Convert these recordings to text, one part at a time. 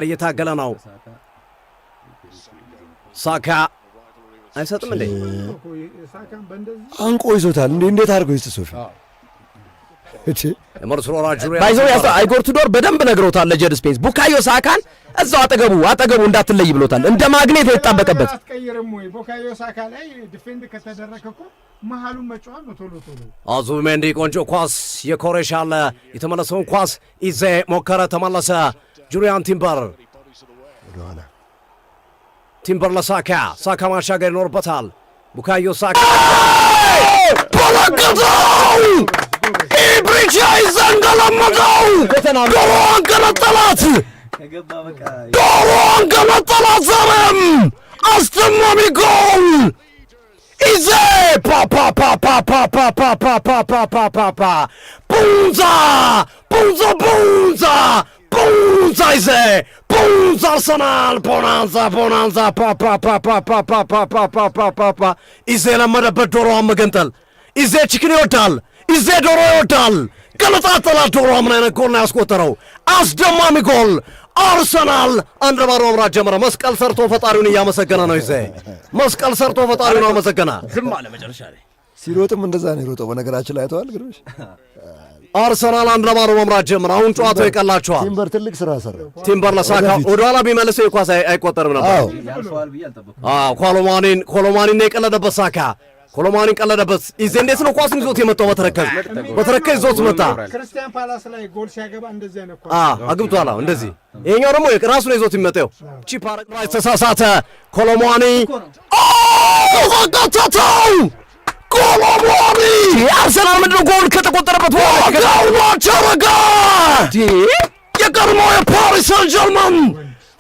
እየታገለ ነው ሳካ አይሰጥም እንዴ አንቆ ይዞታል እንዴት አድርጎ ይስጥሶፍ ማርሴሎና ጁሪያ ባይዘው አይጎር ቱዶር በደንብ ነግሮታል ለጀድ ስፔስ ቡካዮ ሳካን እዛው አጠገቡ እንዳትለይ ብሎታል እንደ ማግኔት የተጣበቀበት አትቀይርም ወይ ቡካዮ ሳካ ላይ ዲፌንድ ከተደረከኩ መሐሉን መጫወት ነው ቶሎ አዙሜንዲ ቆንጆ ኳስ የኮሬሻ አለ የተመለሰውን ኳስ ኢዜ ሞከረ ተመለሰ ጁሪያን ቲምበር ለሳካ ሳካ ማሻገር ይኖርበታል ቡካዮ ሳካ ባላገታው ኢብሪቻ ይዘንገለመደው ዶሮን ገነጠላት ዛሬም አስተማሚ ጎል ኢዜ ቡንዛ ኢዜ ቡንዛ አርሰናል ቦናንዛ ኢዜ ለመደበት ዶሮዋን መገንጠል ኢዜ ቺክን ይወዳል ኢዜ ዶሮ ይወዳል ገለጣጠላት ዶሮ ምን አይነት ጎል ነው ያስቆጠረው አስደማሚ ጎል አርሰናል አንድ ባዶ መምራት ጀመረ መስቀል ሰርቶ ፈጣሪውን እያመሰገነ ነው ኢዜ መስቀል ሰርቶ ፈጣሪውን አመሰገነ ዝም አለ መጨረሻ ላይ ሲሮጥም እንደዛ ነው የሮጠው በነገራችን ላይ አይተዋል ግሩሽ አርሰናል አንድ ባዶ መምራት ጀመረ አሁን ጨዋታው ይቀላቸዋል ቲምበር ትልቅ ስራ ሰራ ቲምበር ለሳካ ወደኋላ ቢመለሰው ኳስ አይቆጠርም ነበር ኮሎማኒን የቀለደበት ሳካ ኮሎማኒን ቀለደበት ኢዜ እንዴት ነው ኳስን ይዞት የመጣው በተረከዝ ይዞት መጣ ክርስቲያን ፓላስ ላይ ጎል ሲያገባ እንደዚህ አይነት ኳስ አግብቷል እንደዚህ ይሄኛው ደግሞ ራሱ ነው ይዞት የሚመጣው ቺ ፓራግራይ ተሳሳተ ኮሎማኒ ኮሎማኒ አርሰናል ምንድነው ጎል ከተቆጠረበት በኋላ ቸረጋ የቀድሞው የፓሪስ ሰን ጀርመን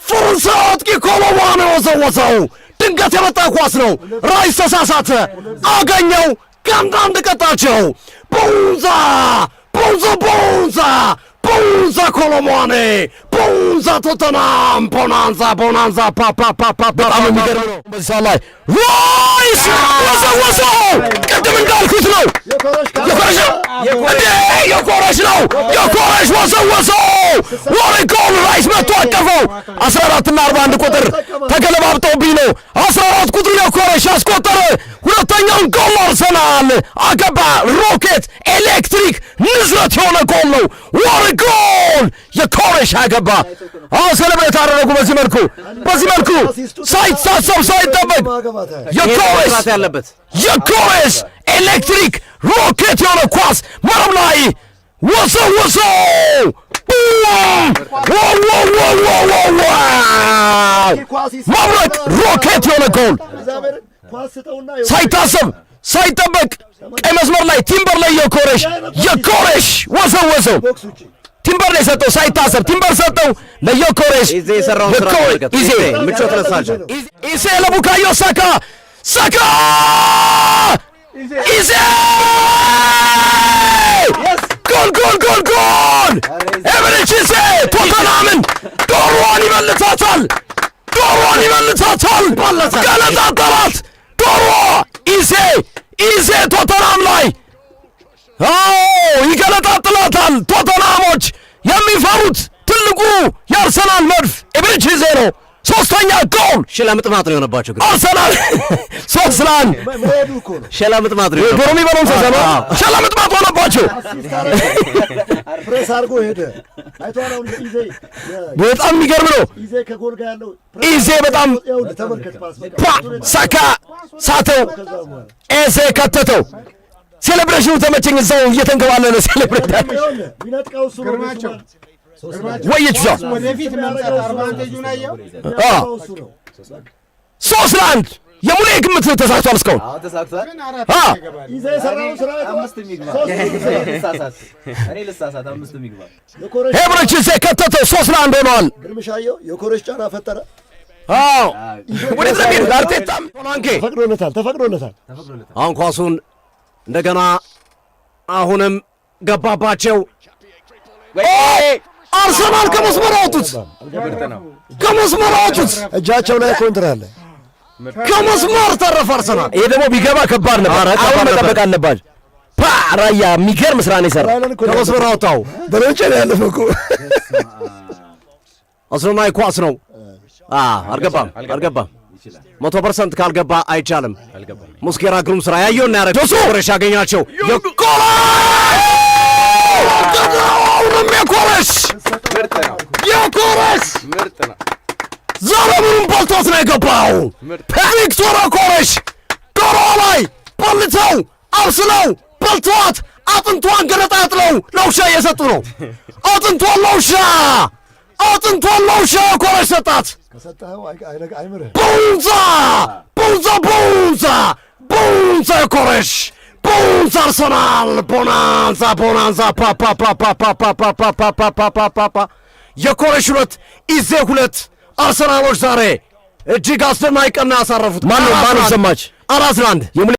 ፈረንሳይ አጥቂ ኮሎማኒ ወዘወዘው ድንገት የመጣ ኳስ ነው ራይስ ተሳሳተ አገኘው ከአንዳንድ ቀጣቸው ቡንዛ ኮሎማኒ ቡንዛ ቶተናም ቦናንዛ በጣም የሚገርም ነው በዚህ ሰዓት ላይ ራይስ ወዘወዘው ቅድም እንዳልኩት ነው የኮረሽ ነው የኮረሽ ወዘወዘው ወሬ ጎል ራይስ መጥቶ አቀፈው 14 እና 41 ቁጥር ተገለባብጦብኝ ነው 14 ቁጥር የኮረሽ አስቆጠረ ሁለተኛውን ጎል አርሰናል አገባ ሮኬት ኤሌክትሪክ ንዝረት የሆነ ጎል ነው ወሬ ጎል የኮረሽ አገባ ሴሌብሬት አደረጉ በዚህ መልኩ ሳይታሰብ ሳይጠበቅ የኮረሽ ኤሌክትሪክ ሮኬት የሆነ ኳስ መረብ ላይ ወሰው መብረቅ ሮኬት የሆነ ጎል ሳይታሰብ ሳይጠበቅ ቀይ መስመር ላይ ቲምበር ላይ የኮረሽ ወሰው ቲምበር ላይ ሰጠው ሳይታሰብ ቲምበር ሰጠው ለየኮረሽ ኢዜ የሰራውን ስራ ኢዜ ምቾት ነሳቸው ኢዜ ለቡካዮ ሳካ ኢዜ ጎል ኤቨሬች ኢዜ ቶተናምን ዶሮዋን ይመልሳታል ገለጣጠላት ዶሮ ኢዜ ቶተናም ላይ ይገለጣጥላታል ቶተናሞች የሚፈሩት ትልቁ የአርሰናል መድፍ ኤቨሬች ኢዜ ነው ሶስተኛ ጎል ሸላምጥማት ነው የሆነባቸው ግን አርሰናል 3-1 ሸላምጥማት ነው ዶሮ የሚበላውን ሰሰማ ሸላምጥማት ሆነባቸው ፕሬስ አድርጎ ሄደ አይቷላው ኢዜ በጣም የሚገርም ነው ኢዜ ከጎል ጋር ያለው ኢዜ በጣም ተመልከት ፓስ ሳካ ሳተው ኢዜ ከተተው ሴሌብሬሽኑ ተመቸኝ እዛው እየተንከባለለ ሴሌብሬት ቢነጥቀው እሱ ግርማቸው ወይቹ ወደፊት መምጣት አድቫንቴጁን አየው 3-1 የሙሌ ግምት ተሳክቷል እስካሁን ተሳክቷል ኢዜ የሰራው ስራ 5 የሚግባ እኔ ልሳሳት 5 የሚግባ ኤቨሬች ኢዜ ከተተው 3-1 ሆኗል ግርምሻየው የኮረሽ ጫና ፈጠረ ወደ ዘሚሩ አርቴታም ሆላንኬ ተፈቅዶለታል አሁን ኳሱን እንደገና አሁንም ገባባቸው አርሰናል ከመስመር አወጡት እጃቸው ላይ ኮንትራ አለ ከመስመር ተረፈ አርሰናል ይሄ ደግሞ ቢገባ ከባድ ነበር አሁን መጠበቅ አለባቸው ራያ የሚገርም ስራ ነው የሰራው ከመስመር አወጣው በሎንቼ ነው ያለፈው እኮ አስረናይ ኳስ ነው። አልገባም 100% ካልገባ አይቻልም። ሙስኬራ ግሩም ስራ ያየውና ያረገው ኮረሽ ያገኛቸው የኮረሽ ዘረምንም በልቶት ነው የገባው። ቪክቶር ኮረሽ ዶሮ ላይ በልተው አብስለው በልተዋት አጥንቷን ገነጣጥለው ለውሻ እየሰጡ ነው። አጥንቷን ለውሻ ኮረሽ ሰጣት። ቡንዛ ኮረሽ ቡንዛ አርሰናል ቦናንዛ ፓፓፓፓፓፓፓፓፓፓፓፓ የኮረሽ 2 ኢዜ 2 አርሰናሎች ዛሬ እጅግ አስደናቂ ቀን ያሳረፉት። ማን ሰማች 4-1